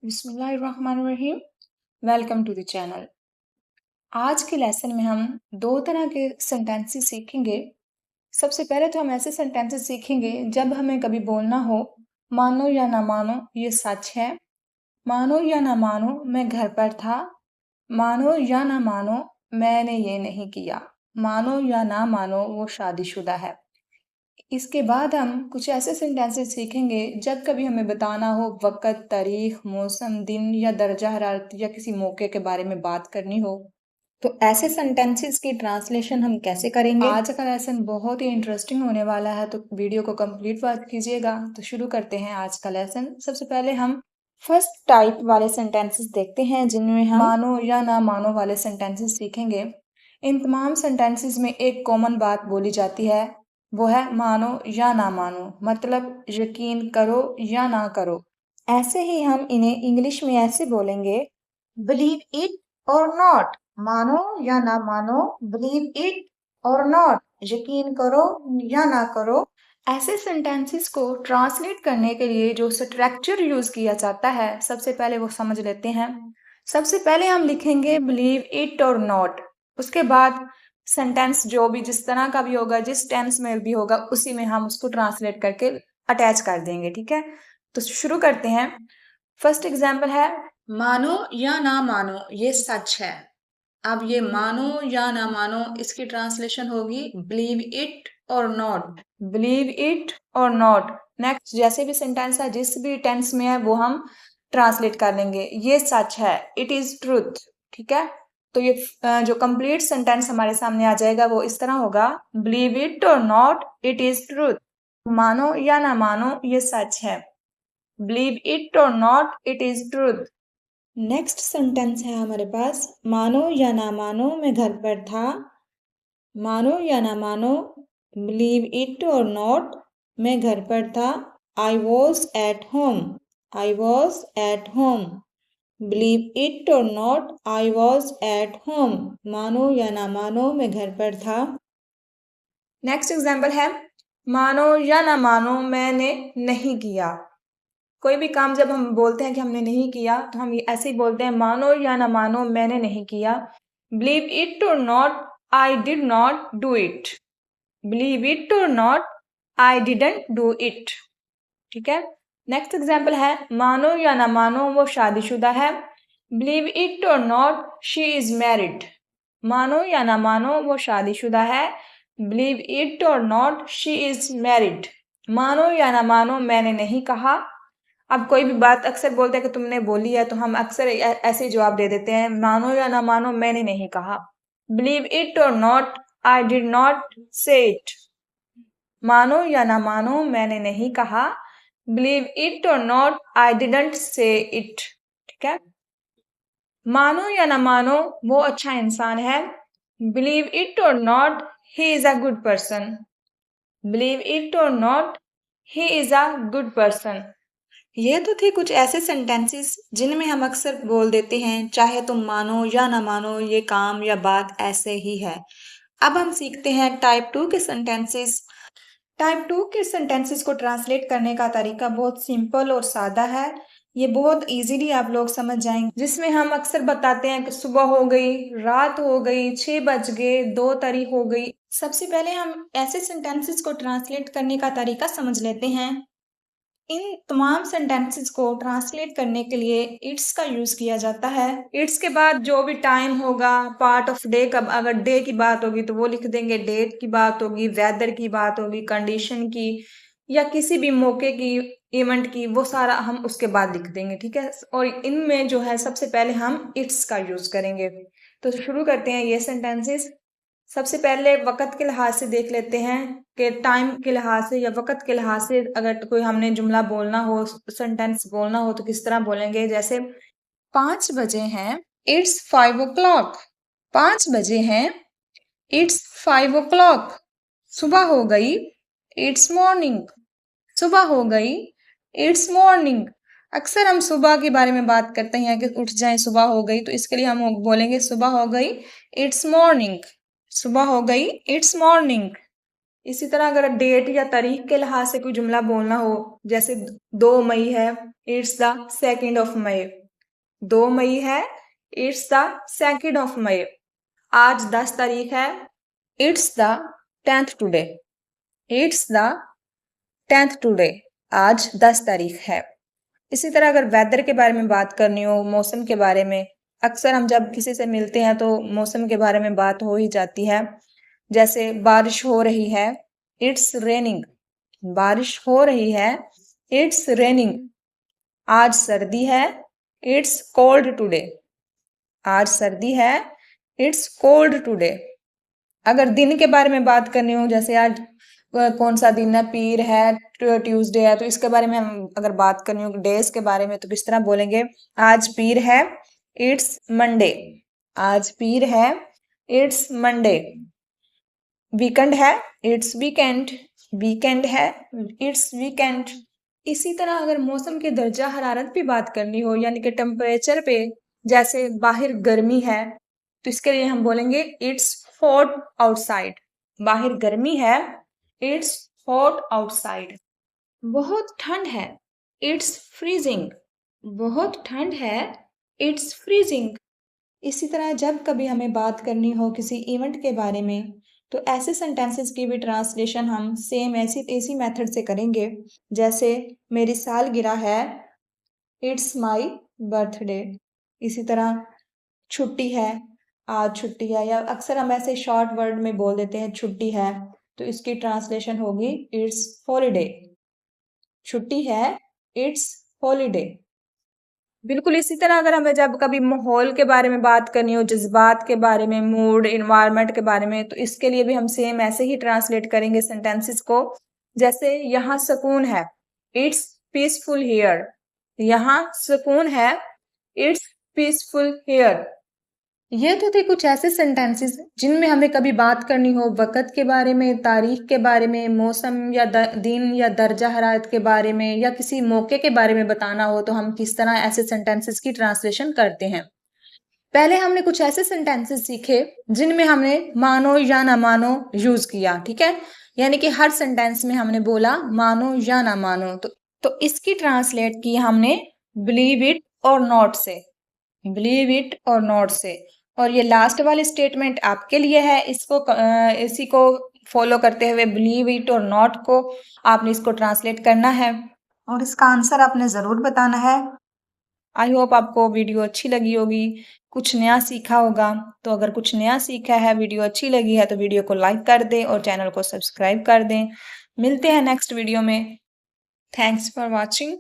बिस्मिल्लाहिर्रहमानिर्रहीम। Welcome to the channel. आज के लेसन में हम दो तरह के सेंटेंसेस सीखेंगे। सबसे पहले तो हम ऐसे सेंटेंसेस सीखेंगे जब हमें कभी बोलना हो मानो या ना मानो ये सच है, मानो या ना मानो मैं घर पर था, मानो या ना मानो मैंने ये नहीं किया, मानो या ना मानो वो शादीशुदा है। इसके बाद हम कुछ ऐसे सेंटेंसेस सीखेंगे जब कभी हमें बताना हो वक़्त, तारीख, मौसम, दिन या दर्जा हरारत या किसी मौके के बारे में बात करनी हो। तो ऐसे सेंटेंसेस की ट्रांसलेशन हम कैसे करेंगे? आज का लेसन बहुत ही इंटरेस्टिंग होने वाला है, तो वीडियो को कंप्लीट वॉच कीजिएगा। तो शुरू करते हैं आज का लेसन। सबसे पहले हम फर्स्ट टाइप वाले सेंटेंसेस देखते हैं जिनमें हम मानो या ना मानो वाले सेंटेंसेस सीखेंगे। इन तमाम सेंटेंसेस में एक कॉमन बात बोली जाती है, वो है मानो या ना मानो, मतलब यकीन करो या ना करो। ऐसे ही हम इन्हें इंग्लिश में ऐसे बोलेंगे, बिलीव इट और नॉट। मानो या ना मानो, बिलीव इट और नॉट, यकीन करो या ना करो। ऐसे सेंटेंसेस को ट्रांसलेट करने के लिए जो स्ट्रक्चर यूज किया जाता है, सबसे पहले वो समझ लेते हैं। सबसे पहले हम लिखेंगे बिलीव इट और नॉट। उसके बाद सेंटेंस जो भी जिस तरह का भी होगा, जिस टेंस में भी होगा, उसी में हम उसको ट्रांसलेट करके अटैच कर देंगे। ठीक है, तो शुरू करते हैं। फर्स्ट एग्जाम्पल है मानो या ना मानो ये सच है। अब ये मानो या ना मानो इसकी ट्रांसलेशन होगी बिलीव इट और नॉट, बिलीव इट और नॉट। नेक्स्ट जैसे भी सेंटेंस है, जिस भी टेंस में है, वो हम ट्रांसलेट कर लेंगे। ये सच है, इट इज ट्रूथ। ठीक है, तो ये जो कंप्लीट सेंटेंस हमारे सामने आ जाएगा वो इस तरह होगा, बिलीव इट और नॉट, इट इज ट्रूथ। मानो या ना मानो ये सच है, बिलीव इट और not, it is truth. Next sentence है हमारे पास, मानो या ना मानो मैं घर पर था, मानो या ना मानो, बिलीव इट और नॉट मैं घर पर था, I was at home, I was at home, believe it और not, I was at home. मानो या ना मानो मैं घर पर था। नेक्स्ट एग्जाम्पल है मानो या ना मानो मैंने नहीं किया। कोई भी काम जब हम बोलते हैं कि हमने नहीं किया, तो हम ऐसे ही बोलते हैं मानो या ना मानो मैंने नहीं किया, बिलीव इट और not, I did not do it, believe it और not, I didn't do it. ठीक है, नेक्स्ट एग्जाम्पल है मानो या ना मानो वो शादीशुदा है, बिलीव इट और नॉट शी इज मैरिड। मानो या ना मानो वो शादीशुदा है, बिलीव इट और नॉट शी इज मैरिड। मानो या ना मानो मैंने नहीं कहा। अब कोई भी बात अक्सर बोलते हैं कि तुमने बोली है, तो हम अक्सर ऐसे ही जवाब दे देते हैं, मानो या ना मानो मैंने नहीं कहा, बिलीव इट और नॉट, आई डिड नॉट से इट। मानो या ना मानो मैंने नहीं कहा, बिलीव इट और not, I didn't say it. ठीक है, मानो या ना मानो वो अच्छा इंसान है, बिलीव इट और not, he is a good person, believe it और not, he is a good person. ये तो थे कुछ ऐसे सेंटेंसेस जिनमें हम अक्सर बोल देते हैं चाहे तुम मानो या ना मानो ये काम या बात ऐसे ही है। अब हम सीखते हैं टाइप 2 के सेंटेंसेस। टाइप 2 के सेंटेंसेस को ट्रांसलेट करने का तरीका बहुत सिंपल और सादा है। ये बहुत इजीली आप लोग समझ जाएंगे, जिसमें हम अक्सर बताते हैं कि सुबह हो गई, रात हो गई, 6 बज गए, 2 तारीख हो गई। सबसे पहले हम ऐसे सेंटेंसेस को ट्रांसलेट करने का तरीका समझ लेते हैं। इन तमाम सेंटेंसेस को ट्रांसलेट करने के लिए इट्स का यूज किया जाता है। इट्स के बाद जो भी टाइम होगा, पार्ट ऑफ डे का, अगर डे की बात होगी तो वो लिख देंगे, डेट की बात होगी, वेदर की बात होगी, कंडीशन की, या किसी भी मौके की, इवेंट की, वो सारा हम उसके बाद लिख देंगे। ठीक है, और इनमें जो है सबसे पहले हम इट्स का यूज करेंगे। तो शुरू करते हैं ये सेंटेंसेस। सबसे पहले वक़्त के लिहाज से देख लेते हैं कि टाइम के लिहाज से या वक़्त के लिहाज से अगर कोई हमने जुमला बोलना हो, सेंटेंस बोलना हो, तो किस तरह बोलेंगे। जैसे 5 बजे हैं, इट्स 5 o'clock। 5 बजे हैं, इट्स 5 o'clock। सुबह हो गई, इट्स मॉर्निंग। सुबह हो गई, इट्स मॉर्निंग। अक्सर हम सुबह के बारे में बात करते हैं कि उठ जाएं, सुबह हो गई, तो इसके लिए हम बोलेंगे सुबह हो गई, इट्स मॉर्निंग। सुबह हो गई, इट्स मॉर्निंग। इसी तरह अगर डेट या तारीख के लिहाज से कोई जुमला बोलना हो, जैसे 2 मई है, it's the 2nd of May. 2 मई है, इट्स द 2nd ऑफ मई। आज 10 तारीख है, it's the 10th today. It's the 10th today. आज 10 तारीख है। इसी तरह अगर वेदर के बारे में बात करनी हो, मौसम के बारे में, अक्सर हम जब किसी से मिलते हैं तो मौसम के बारे में बात हो ही जाती है। जैसे बारिश हो रही है, इट्स रेनिंग। बारिश हो रही है, इट्स रेनिंग। आज सर्दी है, इट्स कोल्ड टुडे। आज सर्दी है, इट्स कोल्ड टुडे। अगर दिन के बारे में बात करनी हो, जैसे आज कौन सा दिन है, पीर है, ट्यूसडे है, तो इसके बारे में हम अगर बात करनी हो डेज के बारे में, तो किस तरह बोलेंगे? आज पीर है, इट्स मंडे। आज पीर है, इट्स मंडे। वीकेंड है, इट्स वीकेंड। वीकेंड है, इट्स वीकेंड। इसी तरह अगर मौसम के दर्जा हरारत पे बात करनी हो, यानी कि टेम्परेचर पे, जैसे बाहर गर्मी है, तो इसके लिए हम बोलेंगे इट्स हॉट आउटसाइड। बाहर गर्मी है, इट्स हॉट आउटसाइड। बहुत ठंड है, इट्स फ्रीजिंग। बहुत ठंड है, इट्स फ्रीजिंग। इसी तरह जब कभी हमें बात करनी हो किसी इवेंट के बारे में, तो ऐसे सेंटेंसेस की भी ट्रांसलेशन हम सेम ऐसी मेथड से करेंगे। जैसे मेरी सालगिरह है, इट्स माई बर्थडे। इसी तरह छुट्टी है, आज छुट्टी है, या अक्सर हम ऐसे शॉर्ट वर्ड में बोल देते हैं छुट्टी है, तो इसकी ट्रांसलेशन होगी इट्स हॉलीडे। छुट्टी है, इट्स हॉलीडे। बिल्कुल इसी तरह अगर हमें जब कभी माहौल के बारे में बात करनी हो, जज्बात के बारे में, मूड, इन्वायरमेंट के बारे में, तो इसके लिए भी हम सेम ऐसे ही ट्रांसलेट करेंगे सेंटेंसेस को। जैसे यहाँ सुकून है, इट्स पीसफुल हियर। यहाँ सुकून है, इट्स पीसफुल हियर। ये तो थे कुछ ऐसे सेंटेंसेस जिनमें हमें कभी बात करनी हो वक़्त के बारे में, तारीख के बारे में, मौसम या दिन या दर्जा हरारत के बारे में, या किसी मौके के बारे में बताना हो, तो हम किस तरह ऐसे सेंटेंसेस की ट्रांसलेशन करते हैं। पहले हमने कुछ ऐसे सेंटेंसेस सीखे जिनमें हमने मानो या ना मानो यूज किया, ठीक है? यानी कि हर सेंटेंस में हमने बोला मानो या ना मानो, तो इसकी ट्रांसलेट की हमने बिलीव इट और नॉट से। बिलीव इट और नॉट से। और ये लास्ट वाली स्टेटमेंट आपके लिए है, इसी को फॉलो करते हुए बिलीव इट और नॉट को आपने इसको ट्रांसलेट करना है और इसका आंसर आपने ज़रूर बताना है। आई होप आपको वीडियो अच्छी लगी होगी, कुछ नया सीखा होगा। तो अगर कुछ नया सीखा है, वीडियो अच्छी लगी है, तो वीडियो को लाइक कर दें और चैनल को सब्सक्राइब कर दें। मिलते हैं नेक्स्ट वीडियो में। Thanks for watching.